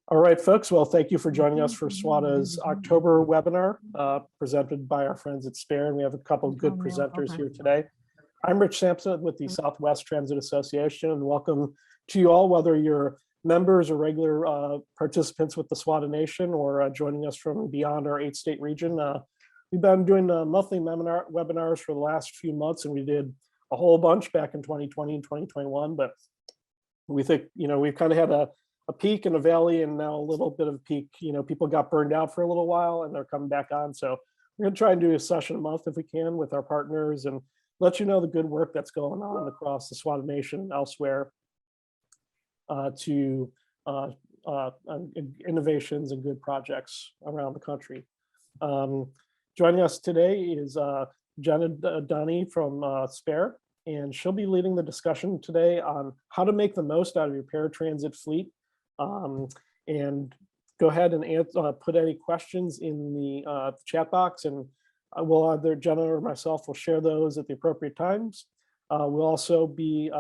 All right, folks. Well, thank you for joining us for SWTA's October webinar presented by our friends at SPARE. And we have a couple of good presenters here today. I'm Rich Sampson with the Southwest Transit Association, and welcome to you all, whether you're members or regular participants with the SWTA Nation or joining us from beyond our 8-state region. We've been doing monthly webinars for the last few months, and we did a whole bunch back in 2020 and 2021, but we think, we've kind of had a peak and a valley and now a little bit of a peak. People got burned out for a little while and they're coming back on. So we're going to try and do a session a month if we can with our partners and let you know the good work that's going on across the SWTA Nation and elsewhere to innovations and good projects around the country. Joining us today is Jenna Dunny from SPARE, and she'll be leading the discussion today on how to make the most out of your paratransit fleet. And go ahead and put any questions in the chat box, and we'll either Jenna or myself will share those at the appropriate times. We'll also be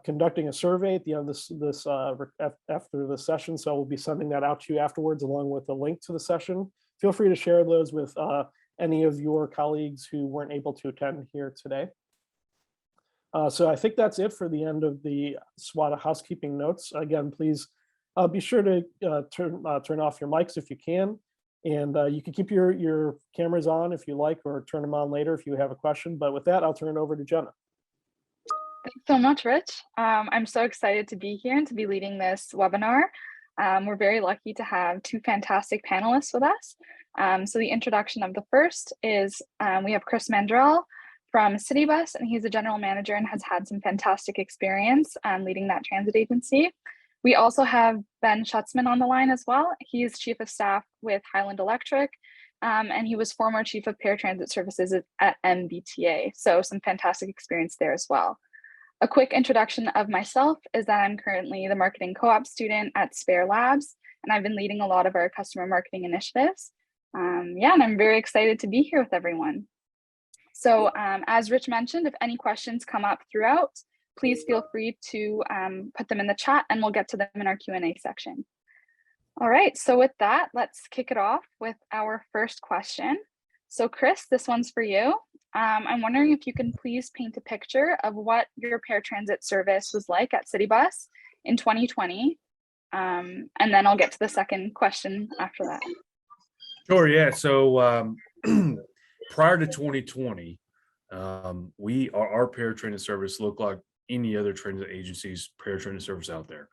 conducting a survey at the end of after the session, so we'll be sending that out to you afterwards along with a link to the session. Feel free to share those with any of your colleagues who weren't able to attend here today. So I think that's it for the end of the SWTA housekeeping notes. Again, please be sure to turn off your mics if you can, and you can keep your cameras on if you like, or turn them on later if you have a question. But with that, I'll turn it over to Jenna. Thanks so much, Rich. I'm so excited to be here and to be leading this webinar. We're very lucky to have two fantastic panelists with us. So the introduction of the first is we have Chris Mandrell from Citibus, and he's a general manager and has had some fantastic experience leading that transit agency. We also have Ben Schutzman on the line as well. He is Chief of Staff with Highland Electric, and he was former Chief of Paratransit Services at MBTA. So some fantastic experience there as well. A quick introduction of myself is that I'm currently the marketing co-op student at SPARE Labs, and I've been leading a lot of our customer marketing initiatives. And I'm very excited to be here with everyone. So as Rich mentioned, if any questions come up throughout, please feel free to put them in the chat and we'll get to them in our Q&A section. All right, so with that, let's kick it off with our first question. So Chris, this one's for you. I'm wondering if you can please paint a picture of what your paratransit service was like at Citibus in 2020. And then I'll get to the second question after that. Sure, yeah. So prior to 2020, our paratransit service looked like any other transit agency's paratransit service out there.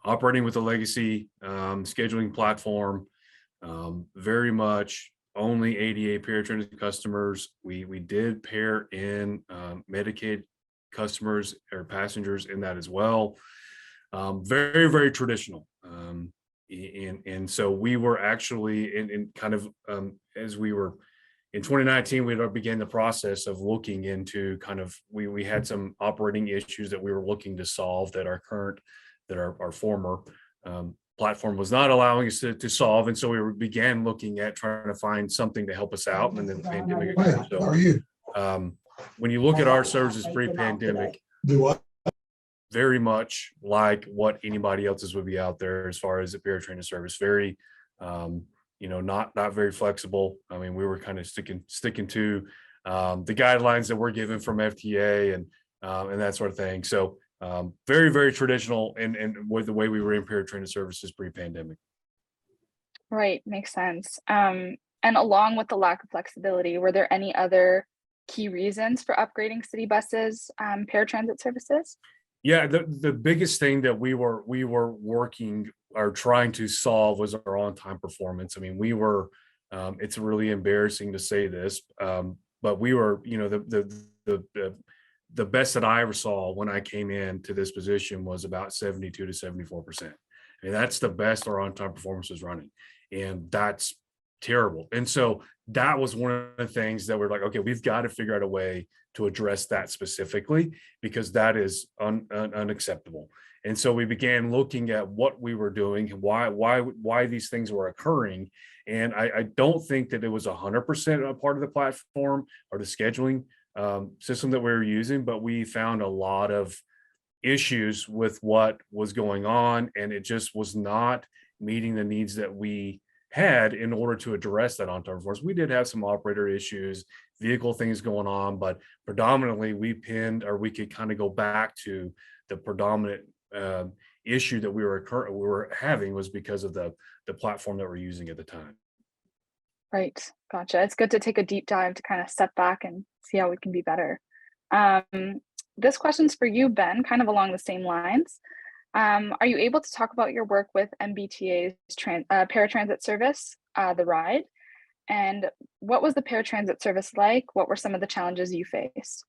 Operating with a legacy scheduling platform, very much only ADA paratransit customers. We did pair in Medicaid customers or passengers in that as well. Very, very traditional. And so we were actually in kind of as we were in 2019, we began the process of looking into kind of we had some operating issues that we were looking to solve that our former platform was not allowing us to solve, and so we began looking at trying to find something to help us out. And then the pandemic occurred. So, how are you? When you look at our services pre-pandemic, very much like what anybody else's would be out there as far as the paratransit service. Very, not very flexible. I mean, we were kind of sticking to the guidelines that we're given from FTA and that sort of thing. So very, very traditional and with the way we were in paratransit services pre-pandemic. Right, makes sense. And along with the lack of flexibility, were there any other key reasons for upgrading Citibus's paratransit services? Yeah, the biggest thing that we were working or trying to solve was our on-time performance. I mean, we were, it's really embarrassing to say this, but we were, the best that I ever saw when I came into this position was about 72 to 74%. I mean, that's the best our on-time performance was running, and that's terrible. And so that was one of the things that we're like, okay, we've got to figure out a way to address that specifically, because that is unacceptable. And so we began looking at what we were doing and why these things were occurring. And I don't think that it was 100% a part of the platform or the scheduling system that we were using, but we found a lot of issues with what was going on, and it just was not meeting the needs that we had in order to address that on-time performance. We did have some operator issues, vehicle things going on, but predominantly we could kind of go back to the predominant issue that we were having was because of the platform that we're using at the time. Right. Gotcha. It's good to take a deep dive to kind of step back and see how we can be better. This question's for you, Ben, kind of along the same lines. Are you able to talk about your work with MBTA's paratransit service, the ride? And what was the paratransit service like? What were some of the challenges you faced?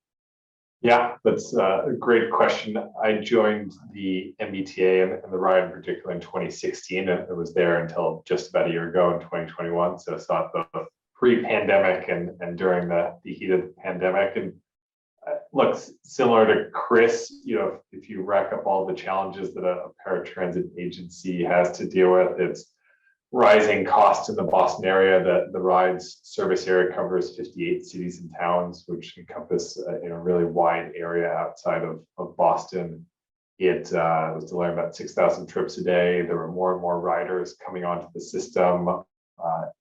Yeah, that's a great question. I joined the MBTA and the ride in particular in 2016, and it was there until just about a year ago in 2021. So I saw it both pre-pandemic and during the heat of the pandemic. And looks similar to Chris, if you rack up all the challenges that a paratransit agency has to deal with, it's rising costs in the Boston area. The ride's service area covers 58 cities and towns, which encompass a really wide area outside of Boston. It was delivering about 6,000 trips a day. There were more and more riders coming onto the system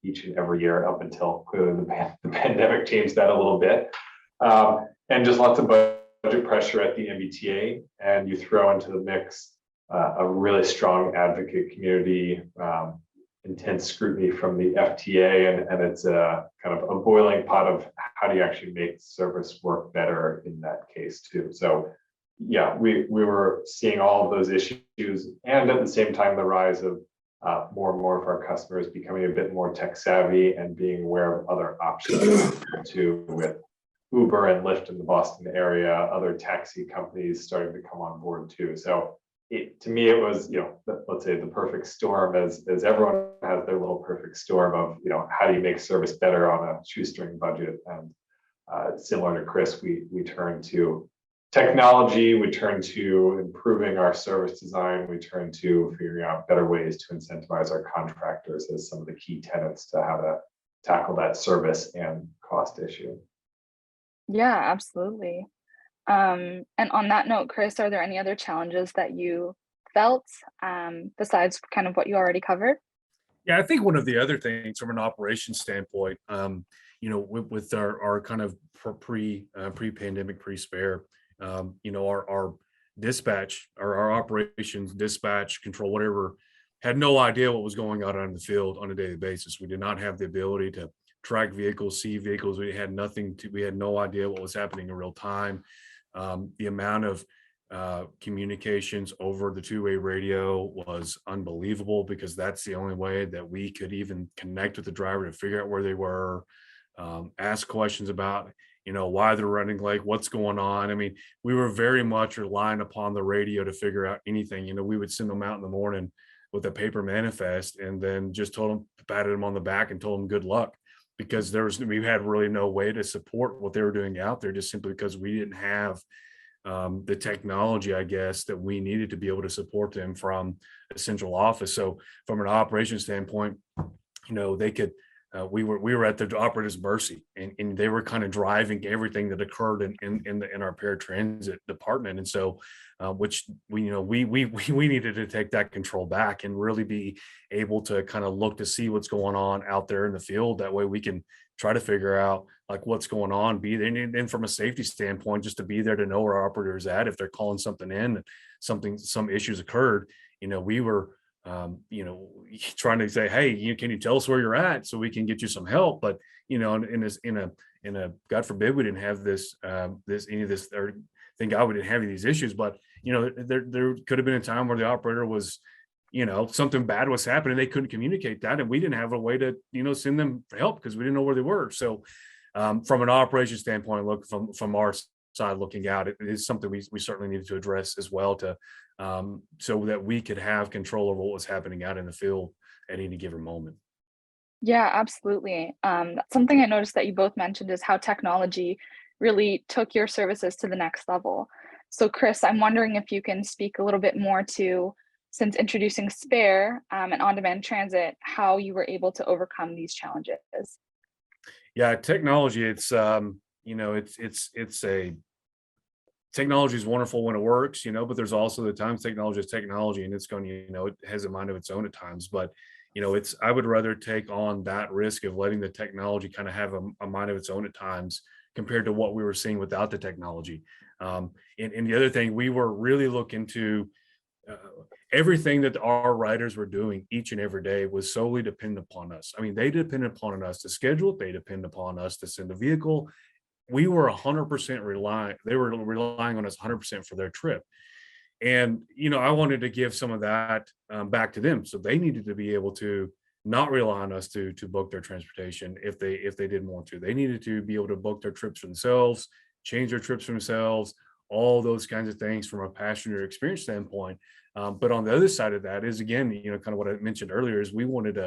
each and every year up until clearly the pandemic changed that a little bit. And just lots of budget pressure at the MBTA, and you throw into the mix a really strong advocate community, intense scrutiny from the FTA, and it's a kind of a boiling pot of how do you actually make service work better in that case too. So yeah, we were seeing all of those issues, and at the same time the rise of more and more of our customers becoming a bit more tech savvy and being aware of other options too, with Uber and Lyft in the Boston area, other taxi companies starting to come on board too. So to me, it was, let's say the perfect storm, as everyone has their little perfect storm of, how do you make service better on a shoestring budget? And similar to Chris, we turn to technology, we turn to improving our service design, we turn to figuring out better ways to incentivize our contractors as some of the key tenets to how to tackle that service and cost issue. Yeah, absolutely. And on that note, Chris, are there any other challenges that you felt besides kind of what you already covered? Yeah, I think one of the other things from an operations standpoint, with our kind of pre-pandemic, pre-spare, our dispatch, our operations, dispatch, control, whatever, had no idea what was going on the field on a daily basis. We did not have the ability to track vehicles, see vehicles. We had no idea what was happening in real time. The amount of communications over the two-way radio was unbelievable, because that's the only way that we could even connect with the driver to figure out where they were, ask questions about, why they're running late, what's going on. I mean, we were very much relying upon the radio to figure out anything. We would send them out in the morning with a paper manifest and then just patted them on the back and told them good luck, because we had really no way to support what they were doing out there, just simply because we didn't have the technology, I guess, that we needed to be able to support them from a central office. So from an operations standpoint, they could, we were at the operator's mercy, and they were kind of driving everything that occurred in our paratransit department. And so, which we needed to take that control back and really be able to kind of look to see what's going on out there in the field. That way we can try to figure out like what's going on, and from a safety standpoint, just to be there to know where our operator is at. If they're calling something in, some issues occurred, we were trying to say, hey, can you tell us where you're at so we can get you some help? But in a God forbid we didn't have this or thank God we didn't have any of these issues, but there could have been a time where the operator was, something bad was happening, they couldn't communicate that, and we didn't have a way to send them help because we didn't know where they were. So from an operations standpoint, look, from our side looking out, it is something we certainly needed to address as well, to so that we could have control over what was happening out in the field at any given moment. Yeah, absolutely. That's something I noticed that you both mentioned, is how technology really took your services to the next level. So Chris, I'm wondering if you can speak a little bit more to, since introducing Spare and on-demand transit, how you were able to overcome these challenges. Yeah, technology, it's technology is wonderful when it works, but there's also the times technology is technology, and it's going to, it has a mind of its own at times. But I would rather take on that risk of letting the technology kind of have a mind of its own at times compared to what we were seeing without the technology. And the other thing, we were really looking to everything that our riders were doing each and every day was solely dependent upon us. I mean, they depended upon us to schedule it. They depended upon us to send the vehicle. We were 100% relying. They were relying on us 100% for their trip. And, I wanted to give some of that back to them. So they needed to be able to not rely on us to book their transportation if they didn't want to. They needed to be able to book their trips for themselves, change their trips for themselves, all those kinds of things from a passenger experience standpoint. But on the other side of that is, again, kind of what I mentioned earlier, is we wanted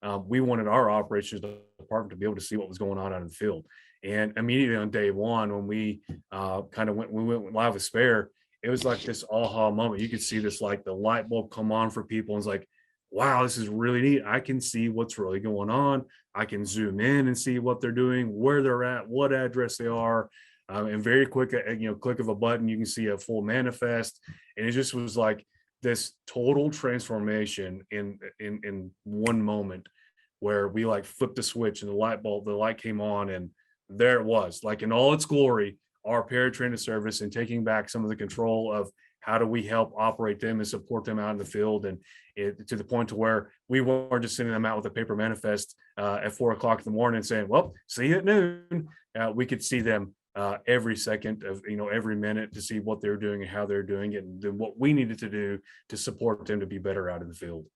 our operations department to be able to see what was going on out in the field. And immediately on day one, when we went live with Spare, it was like this aha moment. You could see this, like the light bulb come on for people. And it's like, wow, this is really neat. I can see what's really going on. I can zoom in and see what they're doing, where they're at, what address they are. And very quick, click of a button, you can see a full manifest. And it just was like this total transformation in one moment, where we like flipped the switch and the light came on, and there it was, like in all its glory, our paratransit service, and taking back some of the control of how do we help operate them and support them out in the field. And to the point to where we weren't just sending them out with a paper manifest at 4 o'clock in the morning and saying, well, see you at noon. We could see them every second of, every minute, to see what they're doing and how they're doing it, and then what we needed to do to support them to be better out in the field.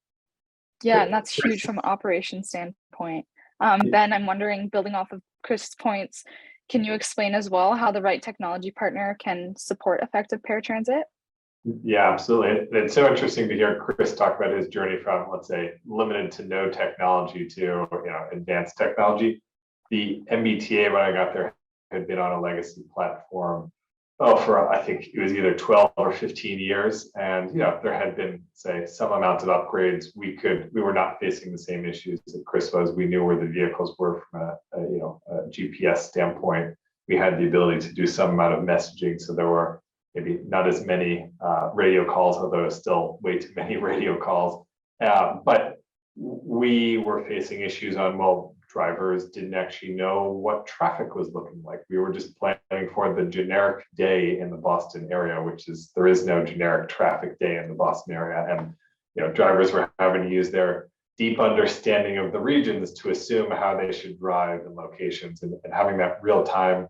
Yeah, and that's huge from an operations standpoint. Ben, I'm wondering, building off of Chris's points, can you explain as well how the right technology partner can support effective paratransit? Yeah, absolutely. It's so interesting to hear Chris talk about his journey from, let's say, limited to no technology to, advanced technology. The MBTA, when I got there, had been on a legacy platform for, I think it was either 12 or 15 years. And, there had been, say, some amount of upgrades. We were not facing the same issues that Chris was. We knew where the vehicles were from a GPS standpoint. We had the ability to do some amount of messaging. So there were maybe not as many radio calls, although still way too many radio calls. But we were facing issues on, drivers didn't actually know what traffic was looking like. We were just planning for the generic day in the Boston area, there is no generic traffic day in the Boston area. And, drivers were having to use their deep understanding of the regions to assume how they should drive in locations, and having that real-time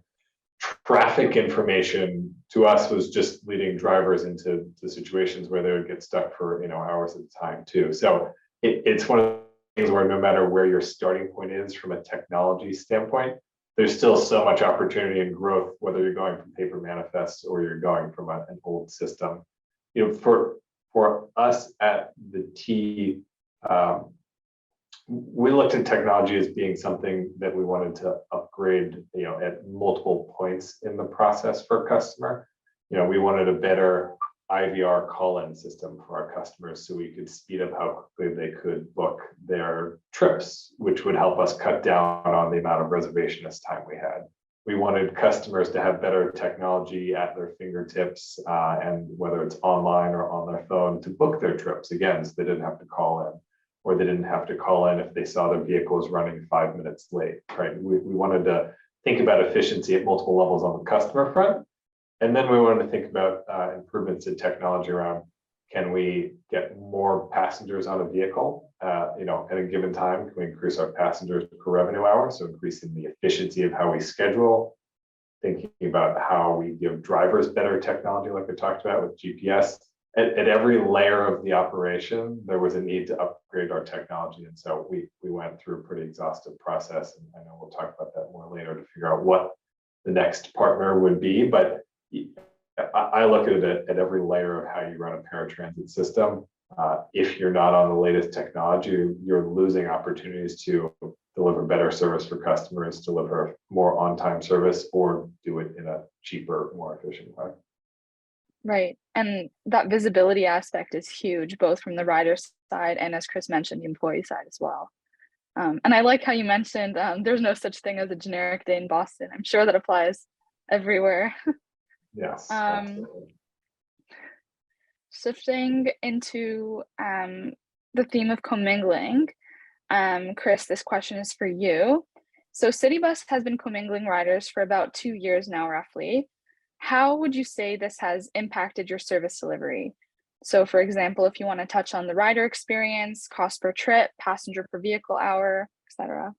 traffic information to us was just leading drivers into situations where they would get stuck for hours at a time too. So it's one of the things where no matter where your starting point is from a technology standpoint, there's still so much opportunity and growth, whether you're going from paper manifests or you're going from an old system. For us at the T, we looked at technology as being something that we wanted to upgrade, at multiple points in the process for a customer. We wanted a better IVR call-in system for our customers, so we could speed up how quickly they could book their trips, which would help us cut down on the amount of reservationist time we had. We wanted customers to have better technology at their fingertips, and whether it's online or on their phone, to book their trips, again, so they didn't have to call in, or they didn't have to call in if they saw their vehicle was running 5 minutes late, right? We wanted to think about efficiency at multiple levels on the customer front. And then we wanted to think about improvements in technology around, can we get more passengers on a vehicle, at a given time? Can we increase our passengers per revenue hour? So increasing the efficiency of how we schedule, thinking about how we give drivers better technology, like we talked about with GPS. At every layer of the operation, there was a need to upgrade our technology. And so we went through a pretty exhaustive process. And I know we'll talk about that more later to figure out what the next partner would be. But I look at it at every layer of how you run a paratransit system. If you're not on the latest technology, you're losing opportunities to deliver better service for customers, deliver more on-time service, or do it in a cheaper, more efficient way. Right. And that visibility aspect is huge, both from the rider side and, as Chris mentioned, the employee side as well. And I like how you mentioned there's no such thing as a generic day in Boston. I'm sure that applies everywhere. Yes, Um, absolutely. Shifting into the theme of commingling, Chris, this question is for you. So Citibus has been commingling riders for about 2 years now, roughly. How would you say this has impacted your service delivery? So for example, if you want to touch on the rider experience, cost per trip, passenger per vehicle hour, etc.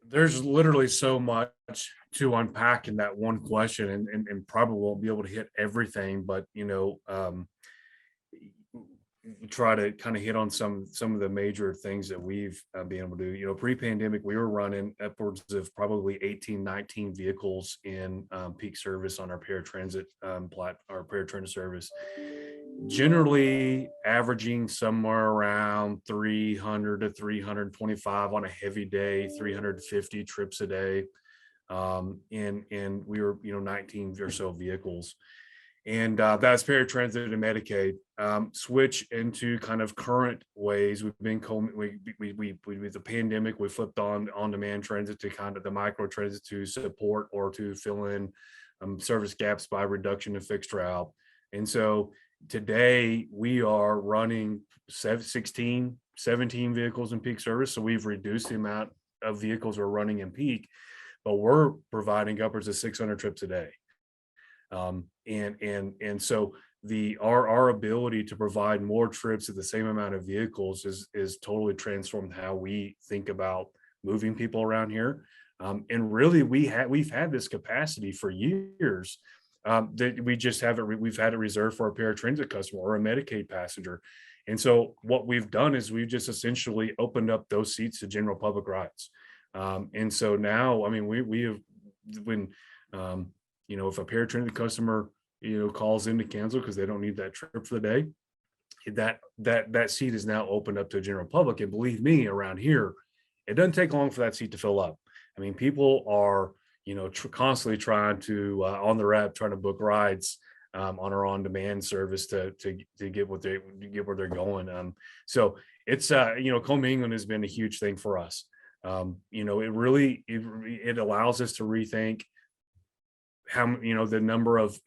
There's literally so much to unpack in that one question, and probably won't be able to hit everything, but try to kind of hit on some of the major things that we've been able to do. Pre-pandemic, we were running upwards of probably 18, 19 vehicles in peak service on our paratransit our paratransit service, generally averaging somewhere around 300 to 325 on a heavy day, 350 trips a day. And we were 19 or so vehicles, and that's paratransit and Medicaid. Switch into kind of current ways. We've been with the pandemic, we flipped on demand transit to kind of the micro transit to support or to fill in service gaps by reduction of fixed route. And so today we are running 17 vehicles in peak service. So we've reduced the amount of vehicles we're running in peak, but we're providing upwards of 600 trips a day. And so our ability to provide more trips at the same amount of vehicles is totally transformed how we think about moving people around here. And really we've had this capacity for years, that we just haven't, we've had it reserved for a paratransit customer or a Medicaid passenger. And so what we've done is we've just essentially opened up those seats to general public rides. And so now, I mean, we have, when, if a paratransit customer, calls in to cancel because they don't need that trip for the day, that seat is now opened up to a general public. And believe me, around here, it doesn't take long for that seat to fill up. I mean, people are, constantly trying to, on the app, trying to book rides on our on-demand service to get where they're going. So it's, commingling has been a huge thing for us. It really, it allows us to rethink how, the number of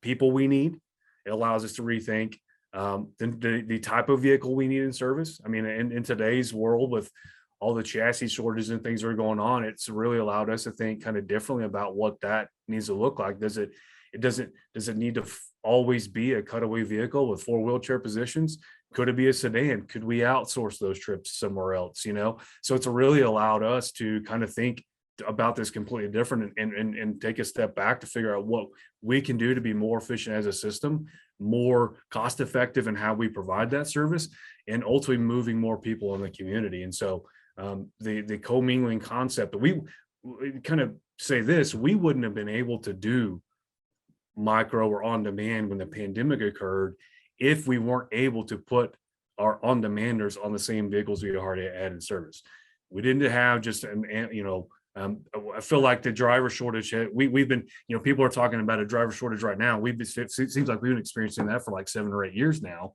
people we need. It allows us to rethink the type of vehicle we need in service. I mean, in today's world with all the chassis shortages and things that are going on, it's really allowed us to think kind of differently about what that needs to look like. Does it need to always be a cutaway vehicle with 4 wheelchair positions? Could it be a sedan? Could we outsource those trips somewhere else? So it's really allowed us to kind of think about this completely different and take a step back to figure out what we can do to be more efficient as a system, more cost effective in how we provide that service, and ultimately moving more people in the community. And so the commingling concept, we kind of say this, we wouldn't have been able to do micro or on demand when the pandemic occurred if we weren't able to put our on demanders on the same vehicles we already had in service. We didn't have just I feel like the driver shortage, we've been, people are talking about a driver shortage right now. It seems like we've been experiencing that for like 7 or 8 years now.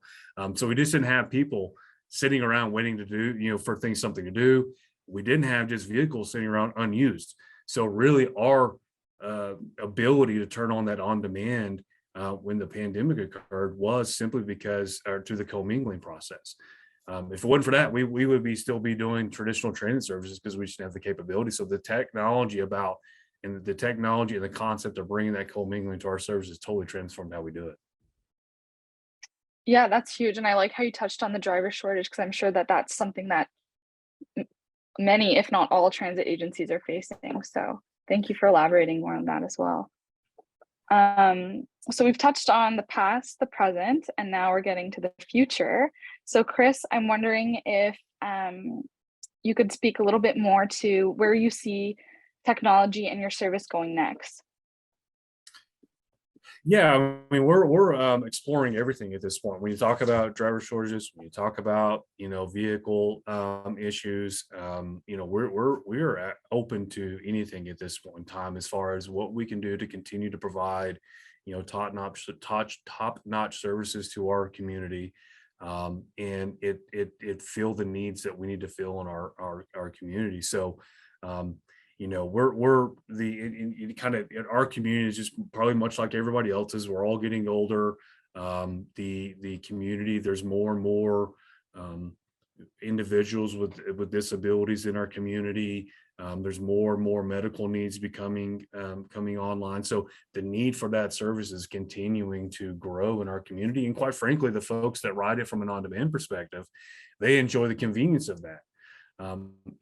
So we just didn't have people sitting around waiting to do, for something to do. We didn't have just vehicles sitting around unused. So really our ability to turn on that on demand when the pandemic occurred was simply because through the commingling process. If it wasn't for that, we would still be doing traditional transit services because we just didn't have the capability. So the technology and the concept of bringing that commingling to our services totally transformed how we do it. Yeah, that's huge. And I like how you touched on the driver shortage, because I'm sure that that's something that many, if not all, transit agencies are facing. So thank you for elaborating more on that as well. So we've touched on the past, the present, and now we're getting to the future. So Chris, I'm wondering if you could speak a little bit more to where you see technology and your service going next. Yeah, I mean, we're exploring everything at this point. When you talk about driver shortages, when you talk about vehicle issues, we're open to anything at this point in time as far as what we can do to continue to provide top-notch services to our community, and it fill the needs that we need to fill in our community. So we're kind of in our community is just probably much like everybody else's. We're all getting older. The community, there's more and more individuals with disabilities in our community. There's more and more medical needs becoming coming online. So the need for that service is continuing to grow in our community. And quite frankly, the folks that ride it from an on-demand perspective, they enjoy the convenience of that.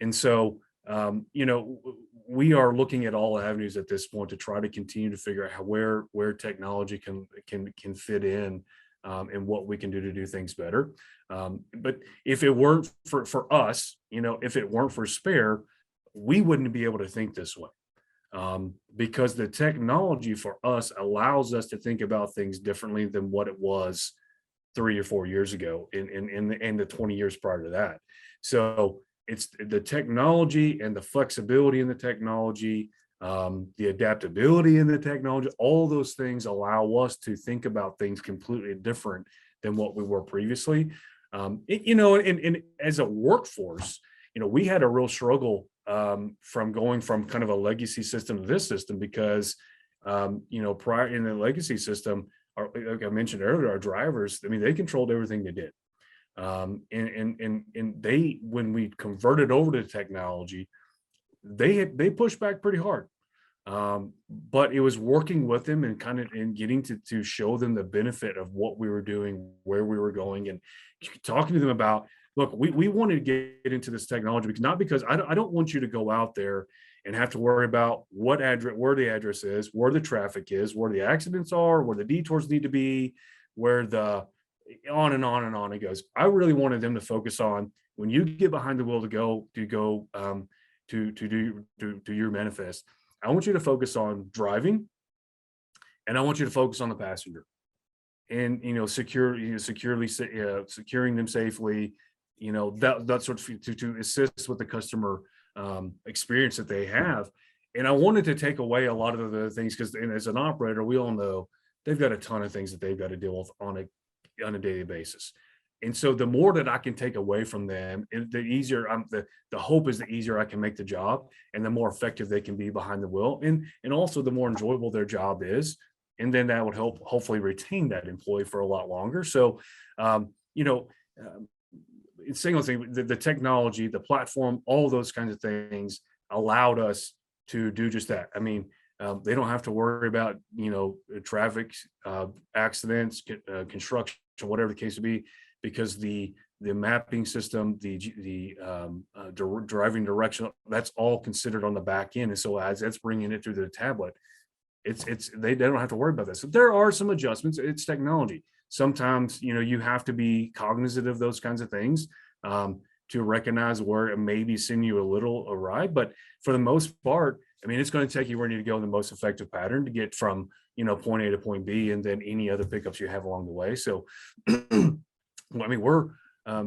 And so, we are looking at all avenues at this point to try to continue to figure out where technology can fit in, and what we can do to do things better. But if it weren't for us, if it weren't for Spare, we wouldn't be able to think this way, because the technology for us allows us to think about things differently than what it was 3 or 4 years ago in the 20 years prior to that. So it's the technology and the flexibility in the technology, the adaptability in the technology, all those things allow us to think about things completely different than what we were previously. And as a workforce, we had a real struggle from going from kind of a legacy system to this system because, prior in the legacy system, like I mentioned earlier, our drivers, they controlled everything they did. And they, when we converted over to technology, they pushed back pretty hard. But it was working with them and kind of getting to show them the benefit of what we were doing, where we were going, and talking to them about, look, we wanted to get into this technology because I don't want you to go out there and have to worry about what address, where the address is, where the traffic is, where the accidents are, where the detours need to be, where the on and on and on it goes. I really wanted them to focus on when you get behind the wheel to go to your manifest. I want you to focus on driving, and I want you to focus on the passenger, and securely securing them safely. That sort of to assist with the customer experience that they have. And I wanted to take away a lot of the things because, as an operator, we all know they've got a ton of things that they've got to deal with on a daily basis. And so the more that I can take away from them, the easier the hope is the easier I can make the job, and the more effective they can be behind the wheel, and also the more enjoyable their job is. And then that would help hopefully retain that employee for a lot longer. So, it's single thing, the technology, the platform, all those kinds of things allowed us to do just that. They don't have to worry about, traffic, accidents, construction, whatever the case would be, because the mapping system, the driving direction, that's all considered on the back end. And so as that's bringing it through the tablet, they don't have to worry about that. So there are some adjustments. It's technology. Sometimes, you have to be cognizant of those kinds of things to recognize where it may be sending you a little awry. But for the most part, it's going to take you where you need to go in the most effective pattern to get from, point A to point B, and then any other pickups you have along the way. So, we're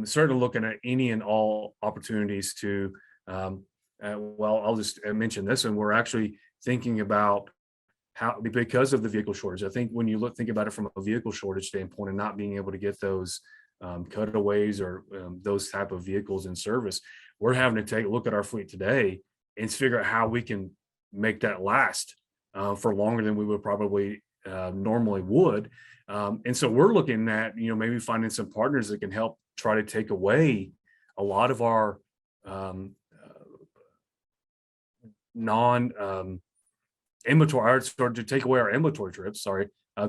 certainly looking at any and all opportunities to, I'll just mention this, and we're actually thinking about how, because of the vehicle shortage. I think when you think about it from a vehicle shortage standpoint and not being able to get those cutaways or those type of vehicles in service, we're having to take a look at our fleet today and figure out how we can make that last for longer than we would probably normally would. And so we're looking at, maybe finding some partners that can help try to take away a lot of our inventory, or to take away our inventory trips,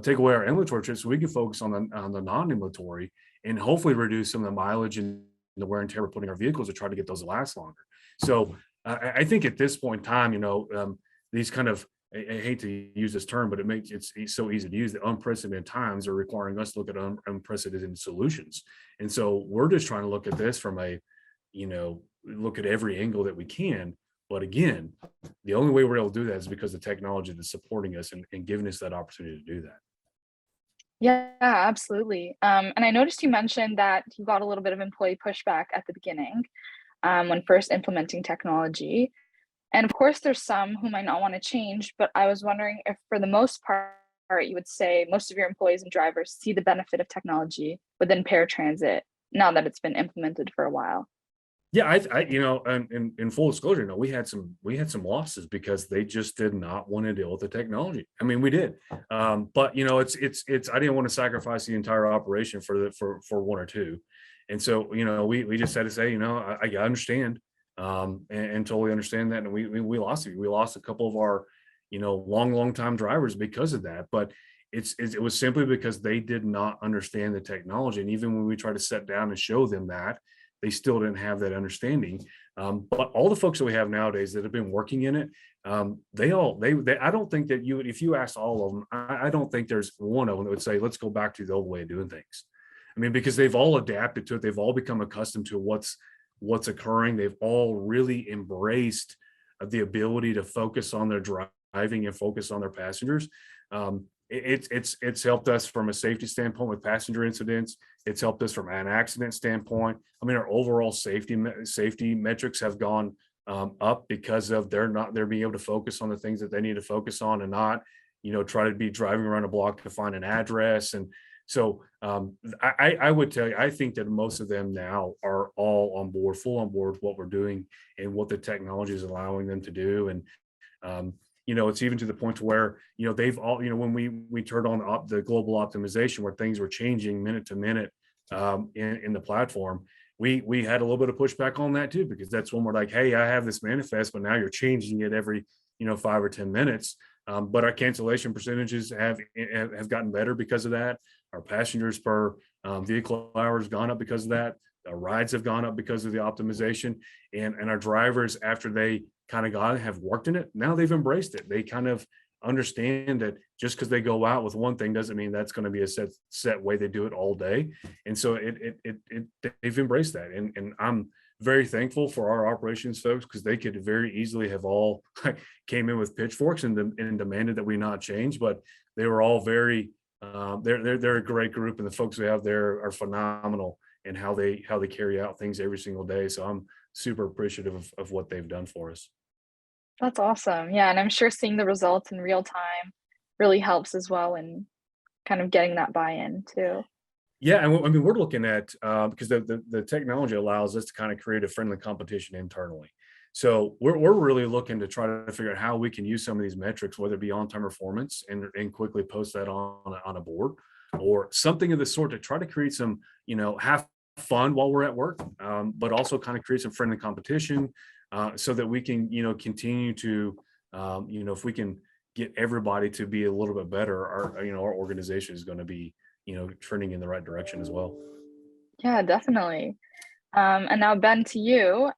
take away our inventory trips so we can focus on the non-inventory and hopefully reduce some of the mileage and the wear and tear we're putting our vehicles to try to get those to last longer. So I think at this point in time, these kind of, I hate to use this term, but it's so easy to use. The unprecedented times are requiring us to look at unprecedented solutions. And so we're just trying to look at this from look at every angle that we can. But again, the only way we're able to do that is because the technology that's supporting us and giving us that opportunity to do that. Yeah, absolutely. And I noticed you mentioned that you got a little bit of employee pushback at the beginning when first implementing technology. And of course, there's some who might not want to change, but I was wondering if for the most part, you would say most of your employees and drivers see the benefit of technology within paratransit now that it's been implemented for a while. Yeah, in full disclosure, we had some losses because they just did not want to deal with the technology. I mean, we did, but I didn't want to sacrifice the entire operation for one or two, and so we just had to say, I understand, and totally understand that, and we lost it. We lost a couple of our, long time drivers because of that, but it was simply because they did not understand the technology, and even when we tried to sit down and show them that, they still didn't have that understanding. But all the folks that we have nowadays that have been working in it, they I don't think that if you asked all of them, I don't think there's one of them that would say, let's go back to the old way of doing things. I mean, because they've all adapted to it. They've all become accustomed to what's occurring. They've all really embraced the ability to focus on their driving and focus on their passengers. It's helped us from a safety standpoint with passenger incidents. It's helped us from an accident standpoint. I mean, our overall safety metrics have gone up because of they're being able to focus on the things that they need to focus on and not, try to be driving around a block to find an address. And so I would tell you, I think that most of them now are all on board, full on board with what we're doing and what the technology is allowing them to do. And it's even to the point to where, they've all, when we turned on the global optimization where things were changing minute to minute in the platform, we had a little bit of pushback on that too, because that's when we're like, hey, I have this manifest, but now you're changing it every, 5 or 10 minutes. But our cancellation percentages have gotten better because of that. Our passengers per vehicle hours gone up because of that. Our rides have gone up because of the optimization, and our drivers, after they kind of have worked in it, now they've embraced it. They kind of understand that just because they go out with one thing doesn't mean that's going to be a set way they do it all day. And so they've embraced that, and I'm very thankful for our operations folks, because they could very easily have all came in with pitchforks and demanded that we not change, but they were all very they're a great group, and the folks we have there are phenomenal in how they carry out things every single day. So I'm super appreciative of what they've done for us. That's awesome. Yeah, and I'm sure seeing the results in real time really helps as well in kind of getting that buy-in too. Yeah, and I mean, we're looking at because the technology allows us to kind of create a friendly competition internally. So we're really looking to try to figure out how we can use some of these metrics, whether it be on-time performance and quickly post that on a board, or something of the sort, to try to create some, have fun while we're at work, but also kind of create some friendly competition, so that we can, continue to, if we can get everybody to be a little bit better, our organization is going to be, trending in the right direction as well. Yeah, definitely. And now, Ben, to you,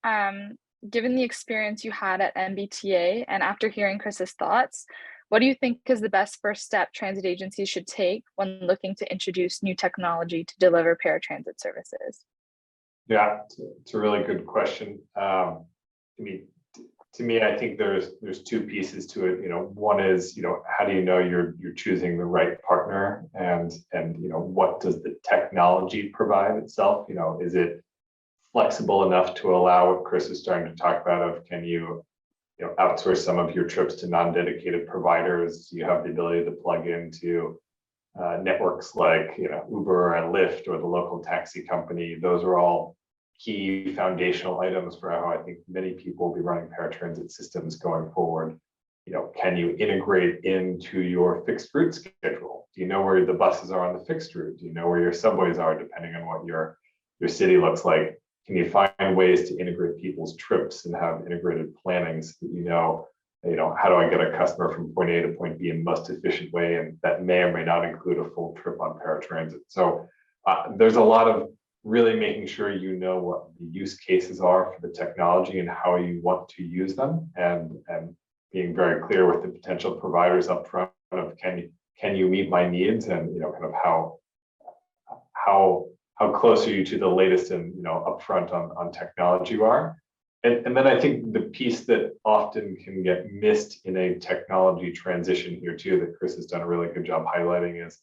given the experience you had at MBTA and after hearing Chris's thoughts, what do you think is the best first step transit agencies should take when looking to introduce new technology to deliver paratransit services? Yeah, it's a really good question. To me, I think there's two pieces to it. One is, how do you know you're choosing the right partner, and what does the technology provide itself? Is it flexible enough to allow what Chris is starting to talk about of, can you outsource some of your trips to non-dedicated providers? You have the ability to plug into networks like Uber and Lyft or the local taxi company. Those are all key foundational items for how I think many people will be running paratransit systems going forward. Can you integrate into your fixed route schedule? Do you know where the buses are on the fixed route? Do you know where your subways are, depending on what your city looks like? Can you find ways to integrate people's trips and have integrated planning so that how do I get a customer from point A to point B in the most efficient way? And that may or may not include a full trip on paratransit. So there's a lot of really making sure what the use cases are for the technology and how you want to use them, and being very clear with the potential providers up front of, can you meet my needs, and kind of how close are you to the latest and upfront on technology you are. And then I think the piece that often can get missed in a technology transition here too, that Chris has done a really good job highlighting, is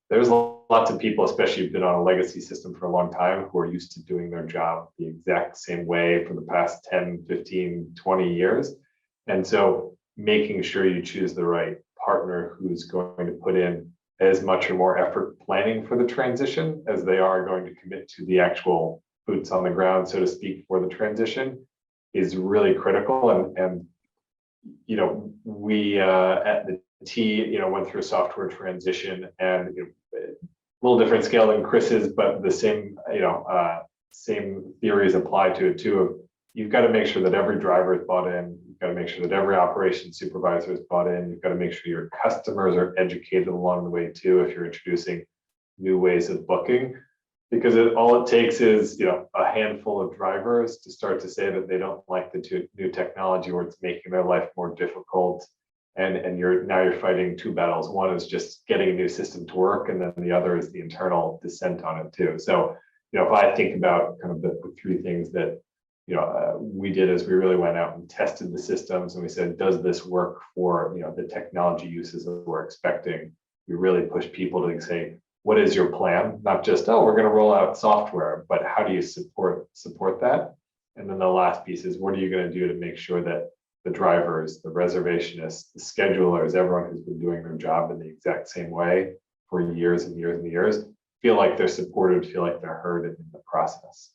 there's lots of people, especially who've been on a legacy system for a long time, who are used to doing their job the exact same way for the past 10, 15, 20 years. And so making sure you choose the right partner who's going to put in as much or more effort planning for the transition as they are going to commit to the actual boots on the ground, so to speak, for the transition is really critical. And you know, we at the T, you know, went through a software transition, and a little different scale than Chris's, but the same, you know, same theories apply to it too. Of you've got to make sure that every driver is bought in. You've got to make sure that every operations supervisor is bought in. You've got to make sure your customers are educated along the way too, if you're introducing new ways of booking, because all it takes is, you know, a handful of drivers to start to say that they don't like the new technology, or it's making their life more difficult. And you're fighting two battles. One is just getting a new system to work, and then the other is the internal dissent on it too. So, you know, if I think about kind of the three things that, you know, we did, is we really went out and tested the systems, and we said, does this work for, you know, the technology uses that we're expecting? We really push people to say, what is your plan? Not just, oh, we're going to roll out software, but how do you support that? And then the last piece is, what are you going to do to make sure that the drivers, the reservationists, the schedulers, everyone who's been doing their job in the exact same way for years and years and years, feel like they're supported, feel like they're heard in the process.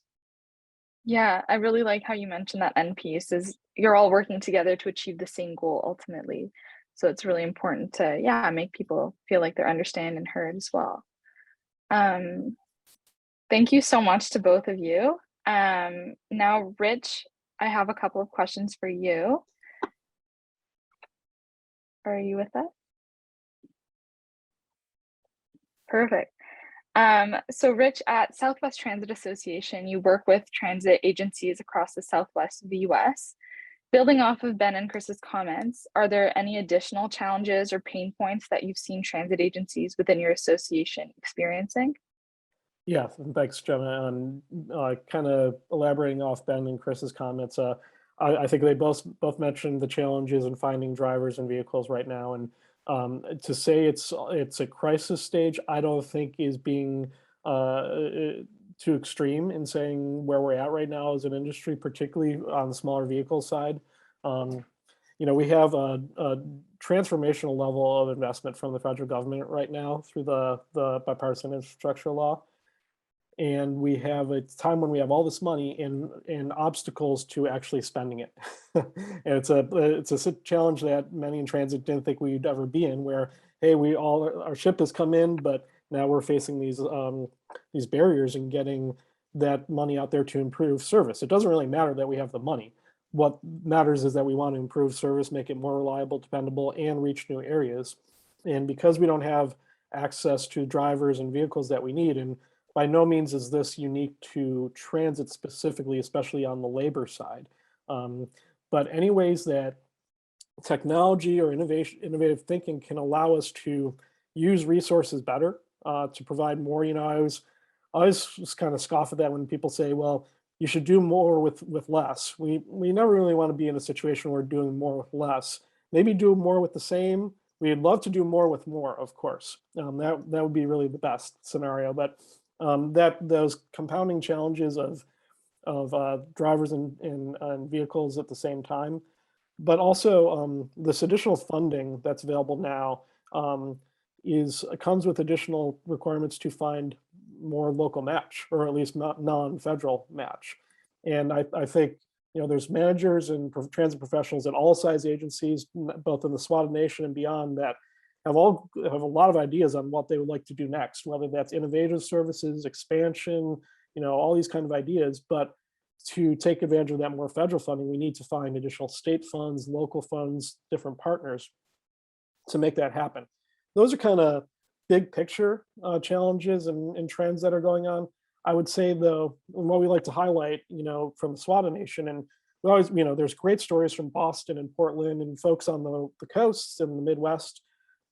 Yeah, I really like how you mentioned that end piece is you're all working together to achieve the same goal ultimately. So it's really important to, yeah, make people feel like they're understood and heard as well. Thank you so much to both of you. Now, Rich, I have a couple of questions for you. Are you with us? Perfect. So Rich, at Southwest Transit Association, you work with transit agencies across the Southwest of the US. Building off of Ben and Chris's comments, are there any additional challenges or pain points that you've seen transit agencies within your association experiencing? Yeah, thanks, Jenna. And kind of elaborating off Ben and Chris's comments, I think they both mentioned the challenges in finding drivers and vehicles right now. And to say it's a crisis stage, I don't think is being too extreme in saying where we're at right now as an industry, particularly on the smaller vehicle side. You know, we have a transformational level of investment from the federal government right now through the bipartisan infrastructure law. And we have a time when we have all this money and obstacles to actually spending it. And it's a challenge that many in transit didn't think we'd ever be in, where, hey, our ship has come in, but now we're facing these barriers in getting that money out there to improve service. It doesn't really matter that we have the money. What matters is that we want to improve service, make it more reliable, dependable, and reach new areas. And because we don't have access to drivers and vehicles that we need, and by no means is this unique to transit specifically, especially on the labor side. But any ways that technology or innovative thinking can allow us to use resources better, to provide more. You know, I always just kind of scoff at that when people say, well, you should do more with less. We never really want to be in a situation where we're doing more with less. Maybe do more with the same. We'd love to do more with more, of course. That would be really the best scenario. But those compounding challenges of drivers and vehicles at the same time, but also this additional funding that's available now comes with additional requirements to find more local match, or at least not non-federal match. And I think, you know, there's managers and transit professionals at all size agencies, both in the SWTA nation and beyond, that have a lot of ideas on what they would like to do next, whether that's innovative services, expansion, you know, all these kind of ideas. But to take advantage of that more federal funding, we need to find additional state funds, local funds, different partners to make that happen. Those are kind of big picture challenges and trends that are going on. I would say, though, what we like to highlight, you know, from the SWTA nation, and we always, you know, there's great stories from Boston and Portland and folks on the coasts and the Midwest.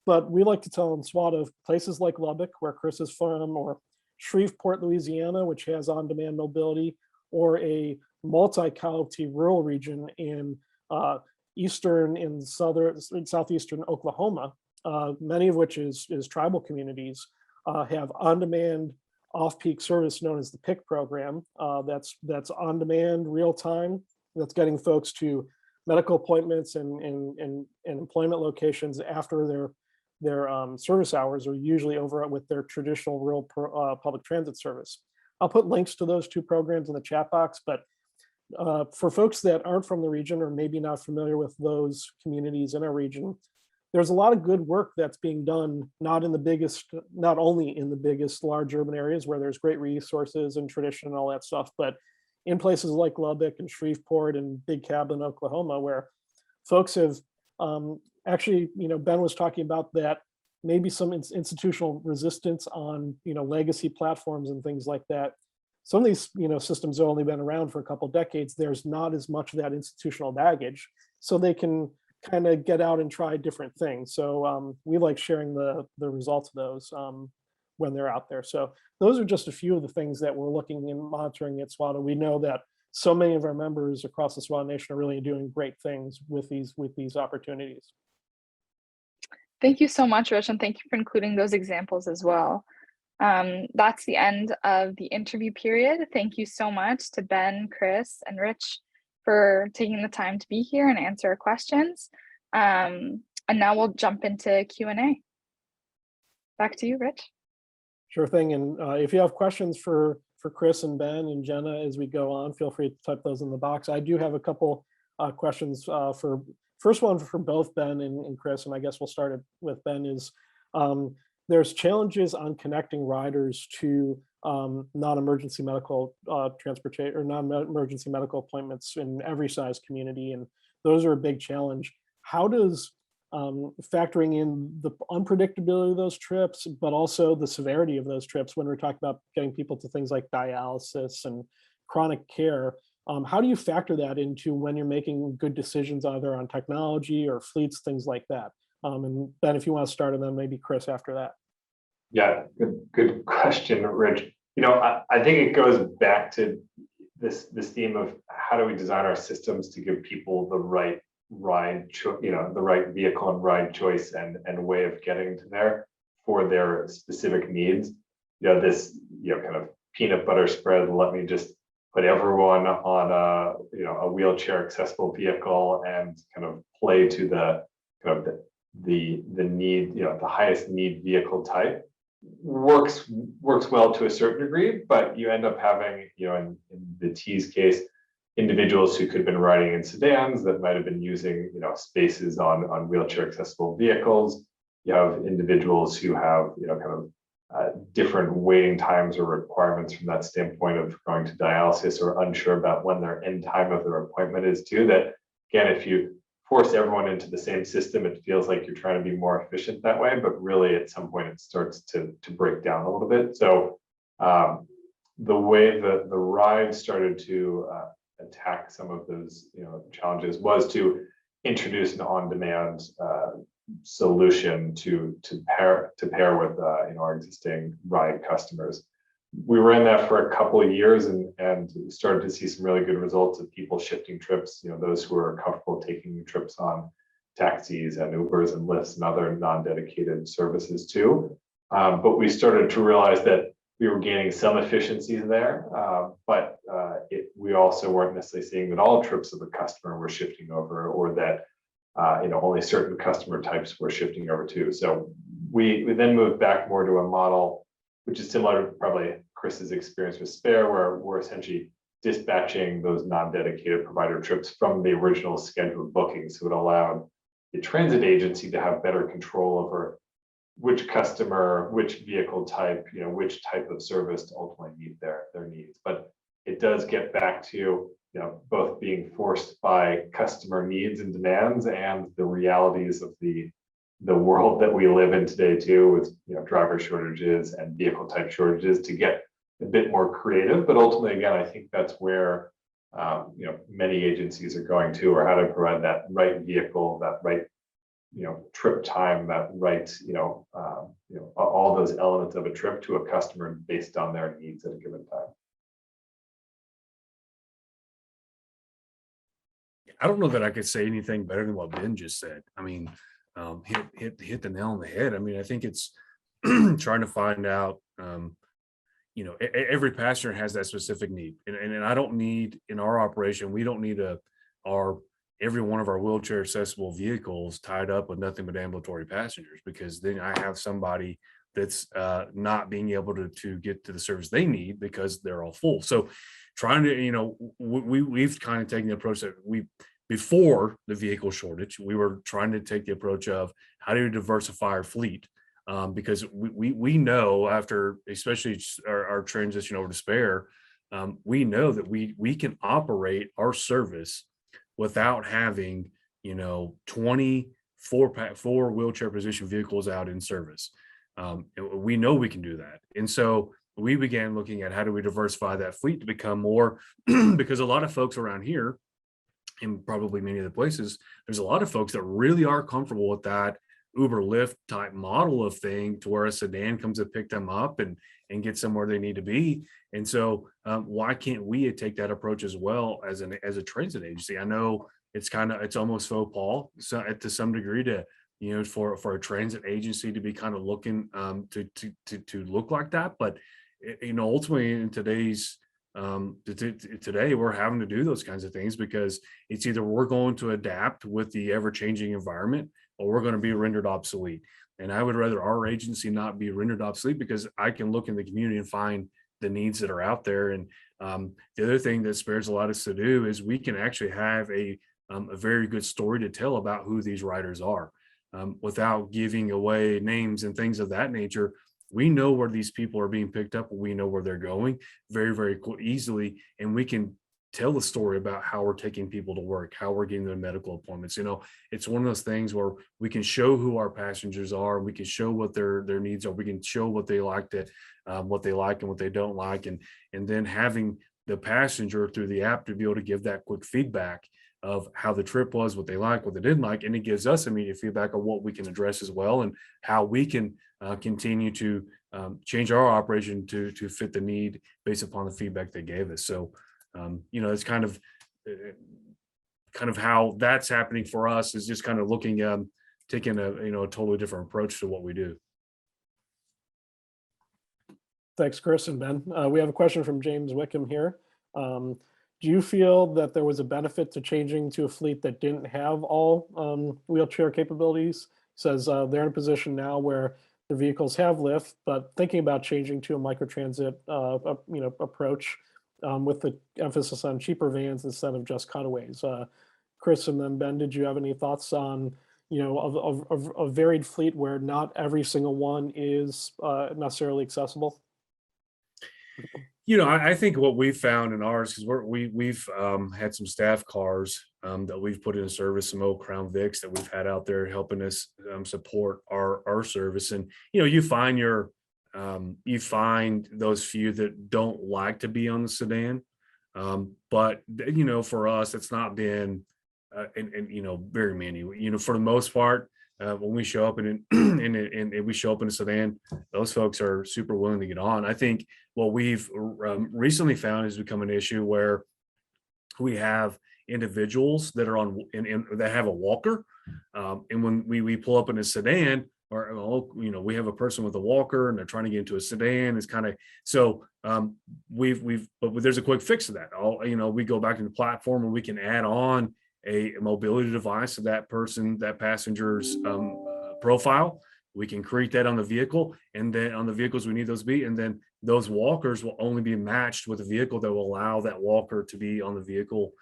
But we like to tell in SWTA of places like Lubbock, where Chris is from, or Shreveport, Louisiana, which has on-demand mobility, or a multi-county rural region in eastern and southeastern Oklahoma, many of which is tribal communities, have on-demand off-peak service known as the PIC program. That's on-demand, real-time. That's getting folks to medical appointments and employment locations after their service hours are usually over with their traditional rural public transit service. I'll put links to those two programs in the chat box, but for folks that aren't from the region or maybe not familiar with those communities in our region, there's a lot of good work that's being done, not only in the biggest large urban areas where there's great resources and tradition and all that stuff, but in places like Lubbock and Shreveport and Big Cabin, Oklahoma, where folks have actually, Ben was talking about that, maybe some institutional resistance on, legacy platforms and things like that. Some of these, systems have only been around for a couple of decades. There's not as much of that institutional baggage, so they can kind of get out and try different things. So we like sharing the results of those when they're out there. So those are just a few of the things that we're looking and monitoring at SWTA. We know that so many of our members across the SWTA Nation are really doing great things with these opportunities. Thank you so much, Rich, and thank you for including those examples as well. That's the end of the interview period. Thank you so much to Ben, Chris, and Rich for taking the time to be here and answer our questions. And now we'll jump into Q&A. Back to you, Rich. Sure thing. And if you have questions for Chris and Ben and Jenna as we go on, feel free to type those in the box. I do have a couple questions first one for both Ben and Chris, and I guess we'll start with Ben, is there's challenges on connecting riders to non-emergency medical transportation or non-emergency medical appointments in every size community, and those are a big challenge. How does factoring in the unpredictability of those trips, but also the severity of those trips when we're talking about getting people to things like dialysis and chronic care, how do you factor that into when you're making good decisions either on technology or fleets, things like that? And Ben, if you want to start, and then maybe Chris after that. Yeah, good question, Rich. I think it goes back to this theme of how do we design our systems to give people the right ride, the right vehicle and ride choice and way of getting to there for their specific needs. This kind of peanut butter spread. Let me just put everyone on a wheelchair accessible vehicle and kind of play to the kind of the need, the highest need vehicle type works well to a certain degree, but you end up having, in the T's case, individuals who could have been riding in sedans that might have been using, spaces on wheelchair accessible vehicles. You have individuals who have, kind of different waiting times or requirements from that standpoint of going to dialysis or unsure about when their end time of their appointment is too. That again, if you force everyone into the same system, it feels like you're trying to be more efficient that way, but really at some point it starts to break down a little bit. So the way that the ride started to attack some of those challenges was to introduce an on-demand solution to pair with our existing ride customers. We ran that for a couple of years and started to see some really good results of people shifting trips, those who are comfortable taking trips on taxis and Ubers and Lyfts and other non-dedicated services too. But we started to realize that we were gaining some efficiencies there, but we also weren't necessarily seeing that all trips of the customer were shifting over, or that only certain customer types were shifting over too. So we then moved back more to a model which is similar to probably Chris's experience with Spare, where we're essentially dispatching those non-dedicated provider trips from the original scheduled booking. So it allowed the transit agency to have better control over which customer, which vehicle type, which type of service to ultimately meet their needs. But it does get back to both being forced by customer needs and demands and the realities of the world that we live in today too, with driver shortages and vehicle type shortages, to get a bit more creative. But ultimately, again, I think that's where many agencies are going to, or how to provide that right vehicle, that right trip time, that right all those elements of a trip to a customer based on their needs at a given time. I don't know that I could say anything better than what Ben just said. I mean, hit the nail on the head. I mean, I think it's trying to find out, every passenger has that specific need. And I don't need, in our operation, we don't need every one of our wheelchair accessible vehicles tied up with nothing but ambulatory passengers, because then I have somebody that's not being able to get to the service they need because they're all full. So trying to, we've kind of taken the approach that before the vehicle shortage, we were trying to take the approach of how do we diversify our fleet? Because we know after, especially our transition over to spare, we know that we can operate our service without having 24 wheelchair position vehicles out in service. We know we can do that, and so we began looking at how do we diversify that fleet to become more, because a lot of folks around here, and probably many other places, there's a lot of folks that really are comfortable with that Uber Lyft type model of thing, to where a sedan comes to pick them up and get somewhere they need to be. And so why can't we take that approach as well as a transit agency? I know it's almost faux pas, so to some degree, to for a transit agency to be kind of looking to look like that, but ultimately in today we're having to do those kinds of things, because it's either we're going to adapt with the ever-changing environment, or we're going to be rendered obsolete. And I would rather our agency not be rendered obsolete, because I can look in the community and find the needs that are out there. And the other thing that Spares allowed us to do is we can actually have a very good story to tell about who these riders are, without giving away names and things of that nature. We know where these people are being picked up, and we know where they're going very, very easily. And we can tell the story about how we're taking people to work, how we're getting their medical appointments. It's one of those things where we can show who our passengers are. We can show what their needs are. We can show what they like and what they don't like. And then having the passenger through the app to be able to give that quick feedback of how the trip was, what they like, what they didn't like. And it gives us immediate feedback of what we can address as well, and how we can continue to change our operation to fit the need based upon the feedback they gave us. So, it's kind of how that's happening for us, is just kind of looking, taking a totally different approach to what we do. Thanks, Chris and Ben. We have a question from James Wickham here. Do you feel that there was a benefit to changing to a fleet that didn't have all wheelchair capabilities? Says they're in a position now where the vehicles have lift, but thinking about changing to a microtransit approach, with the emphasis on cheaper vans instead of just cutaways. Chris and then Ben, did you have any thoughts on a varied fleet where not every single one is necessarily accessible? I think what we've found in ours, because we've had some staff cars that we've put in service, some old Crown Vics that we've had out there helping us support our service. And you find those few that don't like to be on the sedan, but for us it's not been very many. For the most part, when we show up and we show up in a sedan, those folks are super willing to get on. I think what we've recently found has become an issue where we have individuals that are on and that have a walker, and when we pull up in a sedan, or we have a person with a walker and they're trying to get into a sedan, it's kind of so but there's a quick fix to that. We go back to the platform and we can add on a mobility device to that passenger's profile. We can create that on the vehicle, and then on the vehicles we need those be, and then those walkers will only be matched with a vehicle that will allow that walker to be on the vehicle.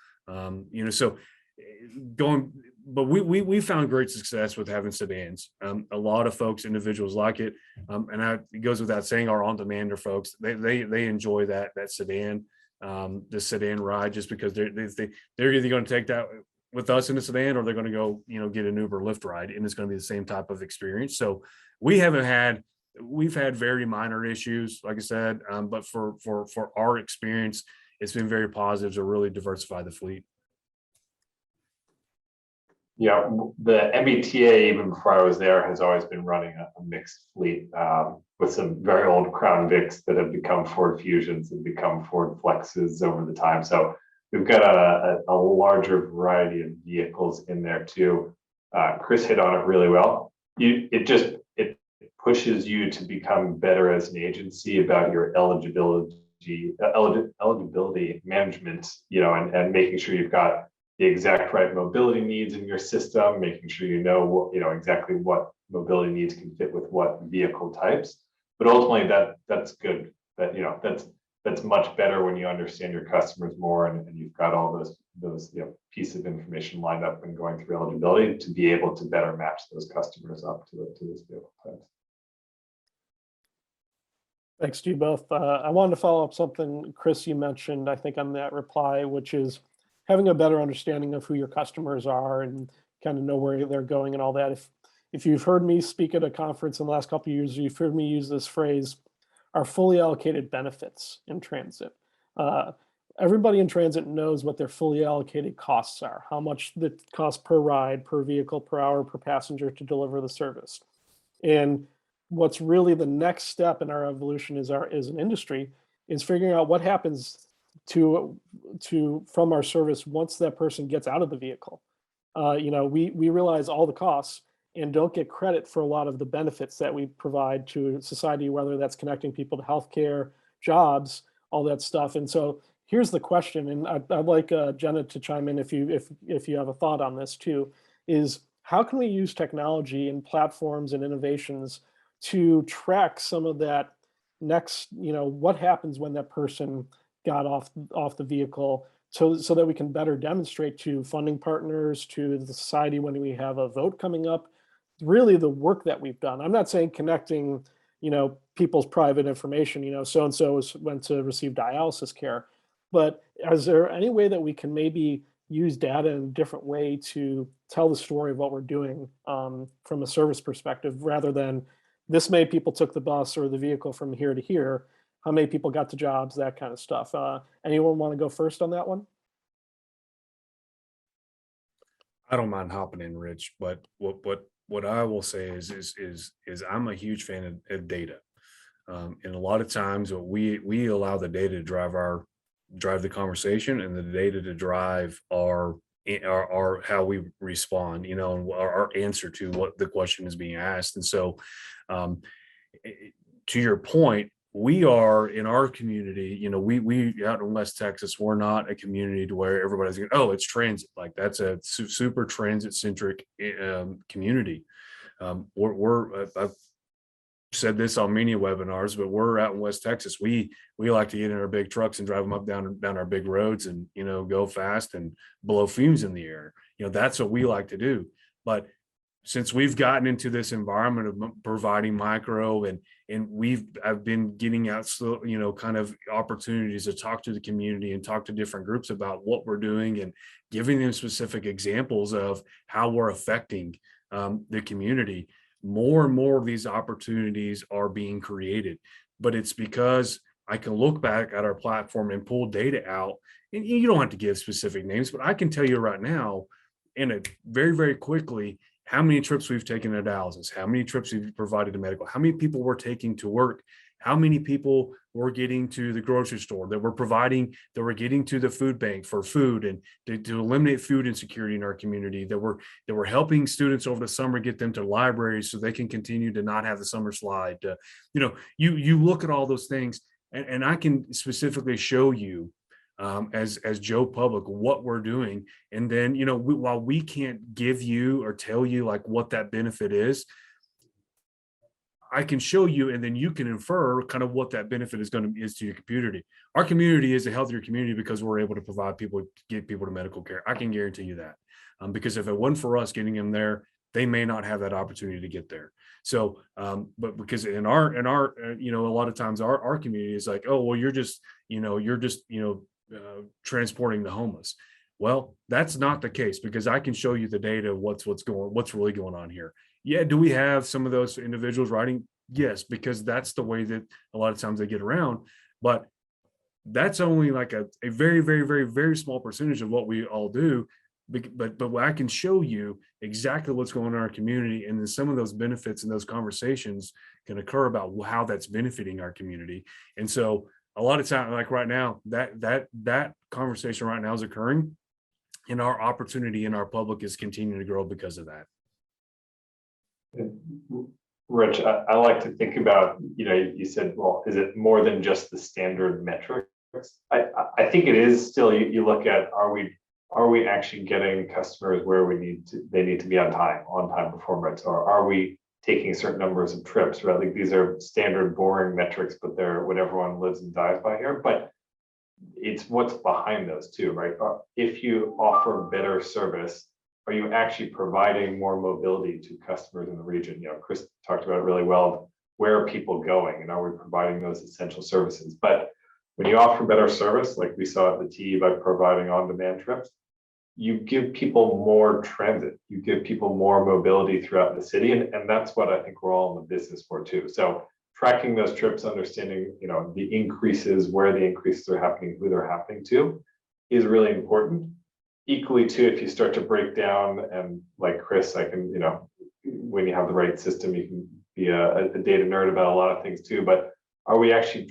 But we found great success with having sedans. A lot of folks, individuals like it, and it goes without saying, our on-demander folks, they enjoy that sedan, the sedan ride, just because they're either going to take that with us in a sedan, or they're going to go get an Uber Lyft ride, and it's going to be the same type of experience. So we've had very minor issues, like I said, but for our experience, it's been very positive to really diversify the fleet. Yeah, the MBTA, even before I was there, has always been running a mixed fleet, with some very old Crown Vics that have become Ford Fusions and become Ford Flexes over the time. So we've got a larger variety of vehicles in there too. Chris hit on it really well. It pushes you to become better as an agency about your eligibility management, and making sure you've got the exact right mobility needs in your system, making sure you know what, exactly what mobility needs can fit with what vehicle types. But ultimately, that's good. That's much better when you understand your customers more, and you've got all those pieces of information lined up and going through eligibility to be able to better match those customers up to those vehicle types. Thanks to you both. I wanted to follow up something, Chris, you mentioned, I think on that reply, which is having a better understanding of who your customers are and kind of know where they're going and all that. If you've heard me speak at a conference in the last couple of years, you've heard me use this phrase, our fully allocated benefits in transit. Everybody in transit knows what their fully allocated costs are, how much the cost per ride, per vehicle, per hour, per passenger to deliver the service. And what's really the next step in our evolution as an industry is figuring out what happens from our service once that person gets out of the vehicle. We realize all the costs and don't get credit for a lot of the benefits that we provide to society, whether that's connecting people to healthcare, jobs, all that stuff. And so here's the question, and I'd like Jenna to chime in if you have a thought on this too, is how can we use technology and platforms and innovations to track some of that next, what happens when that person got off the vehicle, so that we can better demonstrate to funding partners, to the society when we have a vote coming up, really the work that we've done. I'm not saying connecting, people's private information, so-and-so went to receive dialysis care, but is there any way that we can maybe use data in a different way to tell the story of what we're doing from a service perspective, rather than this many people took the bus or the vehicle from here to here, how many people got to jobs, that kind of stuff. Anyone want to go first on that one? I don't mind hopping in, Rich, but what I will say is I'm a huge fan of data, and a lot of times we allow the data to drive the conversation, and the data to drive our how we respond, and our answer to what the question is being asked. And so, to your point, we are in our community, we out in West Texas, we're not a community to where everybody's going, oh, it's transit. Like that's a super transit centric community. I've said this on many webinars, but we're out in West Texas. We like to get in our big trucks and drive them up down our big roads and, go fast and blow fumes in the air. That's what we like to do. But since we've gotten into this environment of providing micro and I've been getting out, kind of opportunities to talk to the community and talk to different groups about what we're doing and giving them specific examples of how we're affecting the community. More and more of these opportunities are being created, but it's because I can look back at our platform and pull data out, and you don't have to give specific names, but I can tell you right now, very, very quickly, how many trips we've taken to dialysis, how many trips we've provided to medical, how many people we're taking to work, how many people we're getting to the grocery store, that we're getting to the food bank for food and to eliminate food insecurity in our community, that we're helping students over the summer get them to libraries so they can continue to not have the summer slide. You look at all those things, and I can specifically show you as Joe Public what we're doing. And then, while we can't give you or tell you like what that benefit is, I can show you, and then you can infer kind of what that benefit is to your community. Our community is a healthier community because we're able to get people to medical care. I can guarantee you that, because if it wasn't for us getting them there, they may not have that opportunity to get there. So, but because in our, a lot of times our community is like, oh, well, you're just transporting the homeless. Well, that's not the case, because I can show you the data of what's really going on here. Yeah, do we have some of those individuals riding? Yes, because that's the way that a lot of times they get around. But that's only like a very, very, very, very small percentage of what we all do. But I can show you exactly what's going on in our community, and then some of those benefits and those conversations can occur about how that's benefiting our community. And so a lot of time, like right now, that conversation right now is occurring, and our opportunity in our public is continuing to grow because of that. Rich, I like to think about, you said, well, is it more than just the standard metrics? I think it is still, you look at, are are we actually getting customers where they need to be on time performance, or are we taking certain numbers of trips, right? Like these are standard boring metrics, but they're what everyone lives and dies by here. But it's what's behind those too, right? If you offer better service, are you actually providing more mobility to customers in the region? You know, Chris talked about it really well. Where are people going, and are we providing those essential services? But when you offer better service, like we saw at the T by providing on-demand trips, you give people more transit, you give people more mobility throughout the city. And that's what I think we're all in the business for too. So tracking those trips, understanding, you know, the increases, where the increases are happening, who they're happening to, is really important. Equally too, if you start to break down, and like Chris, I can, you know, when you have the right system, you can be a data nerd about a lot of things too, but are we actually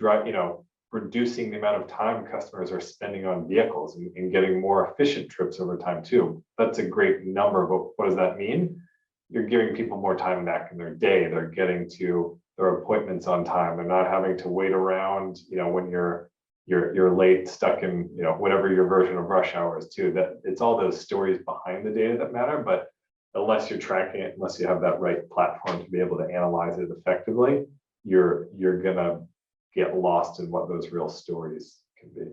reducing the amount of time customers are spending on vehicles and getting more efficient trips over time too? That's a great number, but what does that mean? You're giving people more time back in their day. They're getting to their appointments on time. They're not having to wait around, you know, when you're late, stuck in, you know, whatever your version of rush hour is too. That it's all those stories behind the data that matter, but unless you're tracking it, unless you have that right platform to be able to analyze it effectively, you're gonna get lost in what those real stories can be.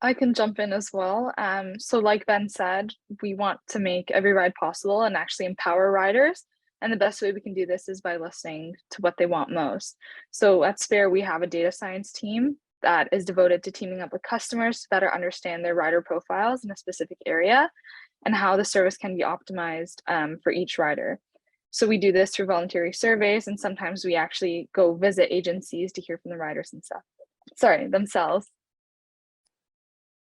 I can jump in as well. So like Ben said, we want to make every ride possible and actually empower riders. And the best way we can do this is by listening to what they want most. So at Spare, we have a data science team that is devoted to teaming up with customers to better understand their rider profiles in a specific area and how the service can be optimized for each rider. So we do this through voluntary surveys, and sometimes we actually go visit agencies to hear from the riders and stuff. Themselves.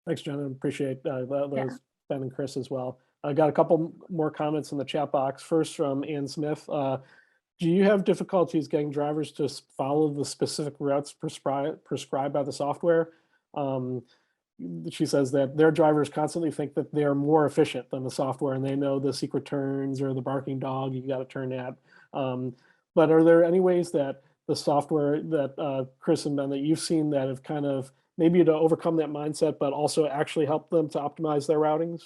Thanks, Jen. I appreciate those, Ben and Chris as well. I got a couple more comments in the chat box. First from Ann Smith. Do you have difficulties getting drivers to follow the specific routes prescribed by the software? She says that their drivers constantly think that they're more efficient than the software, and they know the secret turns or the barking dog, you got to turn that. But are there any ways that the software that Chris and Ben, that you've seen that have kind of maybe to overcome that mindset, but also actually help them to optimize their routings?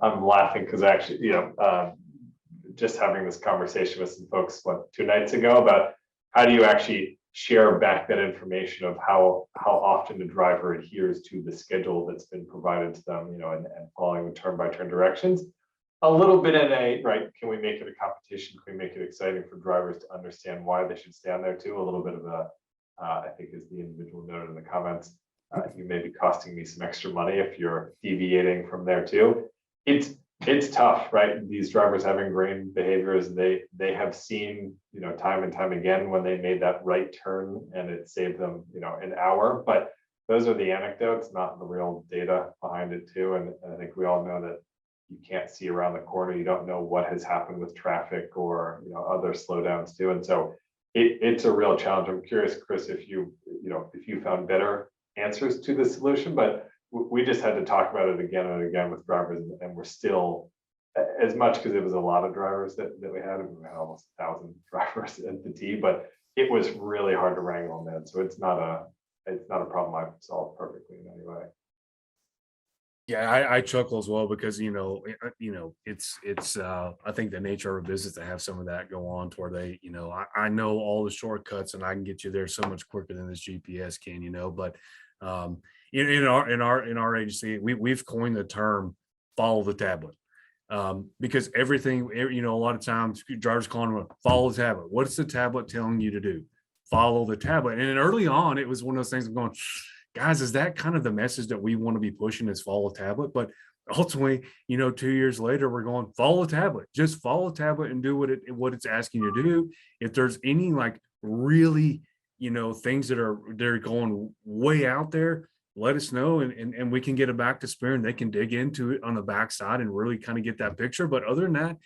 I'm laughing because actually, you know, just having this conversation with some folks 2 nights ago about how do you actually share back that information of how often the driver adheres to the schedule that's been provided to them, you know, and following the turn-by-turn directions. A little bit in a, right, can we make it a competition? Can we make it exciting for drivers to understand why they should stand there too? A little bit of a, I think as the individual noted in the comments, you may be costing me some extra money if you're deviating from there too. It's tough, right? These drivers have ingrained behaviors. They have seen, you know, time and time again when they made that right turn and it saved them, you know, an hour. But those are the anecdotes, not the real data behind it too. And I think we all know that you can't see around the corner. You don't know what has happened with traffic or, you know, other slowdowns too. And so it's a real challenge. I'm curious, Chris, if you found better answers to the solution, but we just had to talk about it again and again with drivers, and we're still, as much because it was a lot of drivers that we had almost 1,000 drivers at the T, but it was really hard to wrangle them in. So it's not a problem I've solved perfectly in any way. Yeah, I chuckle as well because it's I think the nature of a business to have some of that go on to where they, I know all the shortcuts and I can get you there so much quicker than this GPS can, but in our agency we've coined the term follow the tablet. Because everything, a lot of times drivers calling them follow the tablet. What's the tablet telling you to do? Follow the tablet. And early on, it was one of those things I'm going, guys, is that kind of the message that we want to be pushing is follow tablet? But ultimately, 2 years later, we're going follow tablet, just follow tablet and do what it's asking you to do. If there's any really, things they're going way out there, let us know and we can get it back to Spare and they can dig into it on the backside and really kind of get that picture. But other than that,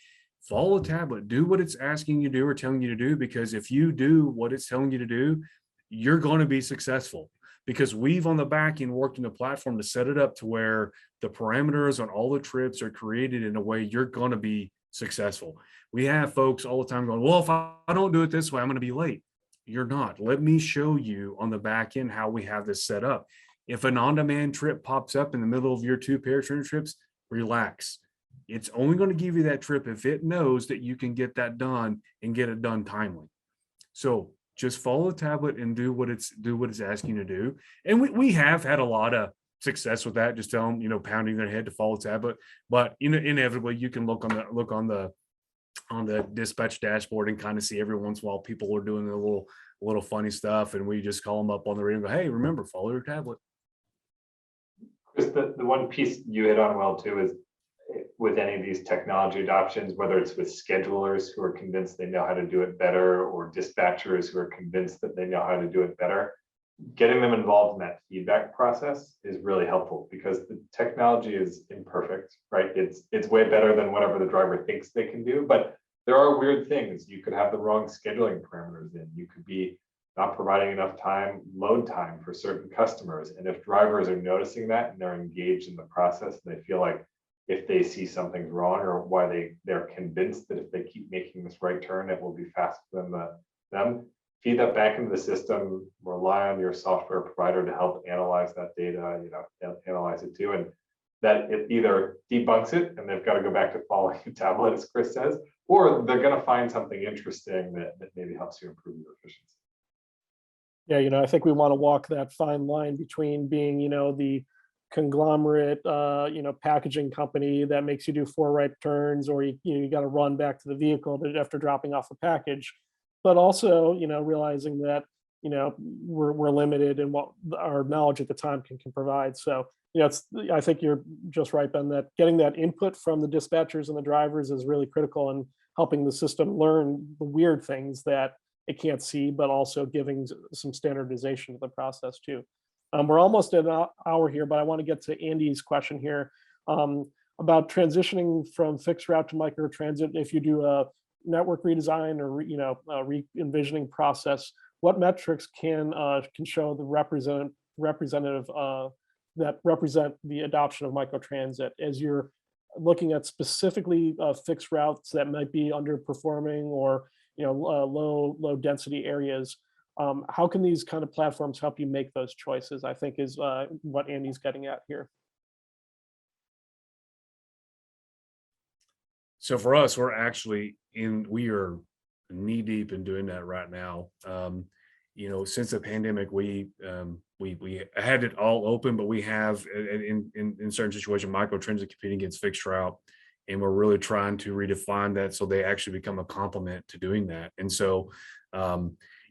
follow the tablet, do what it's asking you to do or telling you to do, because if you do what it's telling you to do, you're going to be successful. Because we've on the back end worked in the platform to set it up to where the parameters on all the trips are created in a way you're going to be successful. We have folks all the time going, well, if I don't do it this way, I'm going to be late. You're not. Let me show you on the back end how we have this set up. If an on-demand trip pops up in the middle of your 2 paratransit trips, relax. It's only going to give you that trip if it knows that you can get that done and get it done timely. So just follow the tablet and do what it's asking you to do. And we have had a lot of success with that. Just tell them, pounding their head to follow the tablet. But inevitably you can look on the dispatch dashboard and kind of see every once in a while people are doing a little funny stuff, and we just call them up on the radio and go, hey, remember, follow your tablet. Chris, the one piece you hit on well too is with any of these technology adoptions, whether it's with schedulers who are convinced they know how to do it better, or dispatchers who are convinced that they know how to do it better, getting them involved in that feedback process is really helpful, because the technology is imperfect, right? It's way better than whatever the driver thinks they can do, but there are weird things. You could have the wrong scheduling parameters in. You could be not providing enough load time for certain customers. And if drivers are noticing that and they're engaged in the process, and they feel like if they see something's wrong, or why they're convinced that if they keep making this right turn, it will be faster than them, feed that back into the system, rely on your software provider to help analyze that data, analyze it too. And that it either debunks it and they've got to go back to following a tablet, as Chris says, or they're going to find something interesting that maybe helps you improve your efficiency. Yeah, I think we want to walk that fine line between being, the conglomerate, packaging company that makes you do 4 right turns, or you got to run back to the vehicle after dropping off a package, but also, realizing that, we're limited in what our knowledge at the time can provide. So, I think you're just right, Ben, that getting that input from the dispatchers and the drivers is really critical in helping the system learn the weird things that it can't see, but also giving some standardization to the process too. We're almost at an hour here, but I want to get to Andy's question here about transitioning from fixed route to microtransit. If you do a network redesign or re-envisioning process, what metrics can show the representative that represent the adoption of microtransit, as you're looking at specifically fixed routes that might be underperforming, or low density areas? How can these kind of platforms help you make those choices, I think is what Andy's getting at here. So for us, we are knee deep in doing that right now. Since the pandemic, we had it all open, but we have in certain situations microtransit competing against fixed route, and we're really trying to redefine that so they actually become a complement to doing that. And so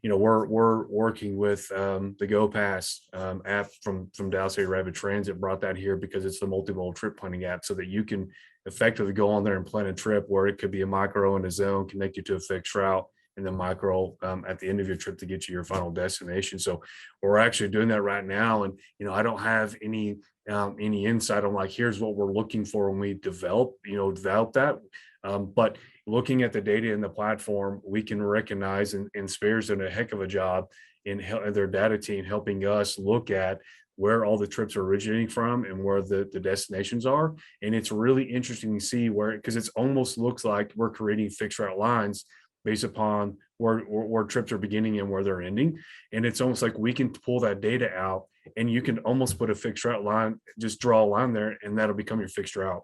we're working with the GoPass app from Dallas Area Rapid Transit. Brought that here because it's the multimodal trip planning app, so that you can effectively go on there and plan a trip where it could be a micro and a zone, connect you to a fixed route, and then micro at the end of your trip to get you your final destination. So we're actually doing that right now. And, I don't have any insight on here's what we're looking for when we develop that. But looking at the data in the platform, we can recognize, and Spare's done a heck of a job in their data team helping us look at where all the trips are originating from and where the destinations are. And it's really interesting to see because it almost looks like we're creating fixed route lines based upon where trips are beginning and where they're ending. And it's almost like we can pull that data out, and you can almost put a fixed route line, just draw a line there, and that'll become your fixed route.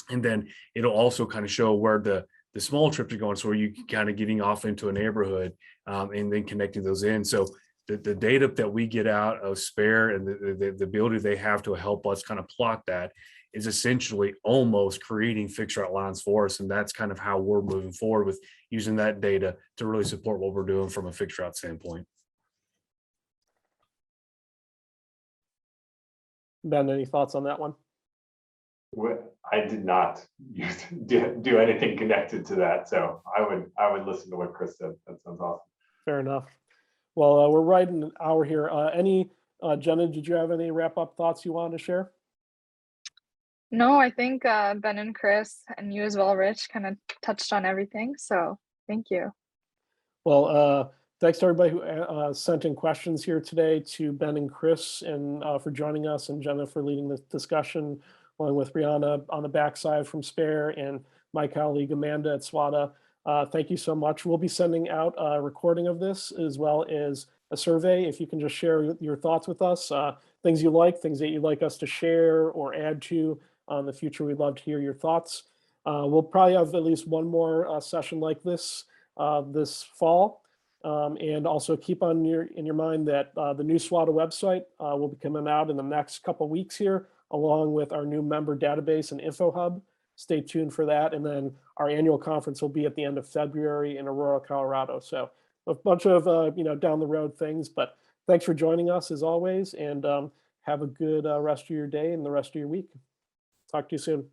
And then it'll also kind of show where the small trips are going, so you kind of getting off into a neighborhood and then connecting those in. So the data that we get out of Spare and the ability they have to help us kind of plot that is essentially almost creating fixed route lines for us. And that's kind of how we're moving forward with using that data to really support what we're doing from a fixed route standpoint. Ben, any thoughts on that one? I did not do anything connected to that, so I would listen to what Chris said. That sounds awesome. Fair enough. Well, we're right in an hour here. Jenna, did you have any wrap-up thoughts you wanted to share? No, I think Ben and Chris, and you as well, Rich, kind of touched on everything. So thank you. Well, thanks to everybody who sent in questions here today, to Ben and Chris, and for joining us, and Jenna for leading the discussion, along with Brianna on the backside from Spare, and my colleague Amanda at SWTA. Thank you so much. We'll be sending out a recording of this as well as a survey. If you can just share your thoughts with us, things you like, things that you'd like us to share or add to in the future, we'd love to hear your thoughts. We'll probably have at least one more session like this this fall. And also keep in your mind that the new SWTA website will be coming out in the next couple of weeks here, along with our new member database and info hub. Stay tuned for that. And then our annual conference will be at the end of February in Aurora, Colorado. So a bunch of down the road things, but thanks for joining us as always, and have a good rest of your day and the rest of your week. Talk to you soon.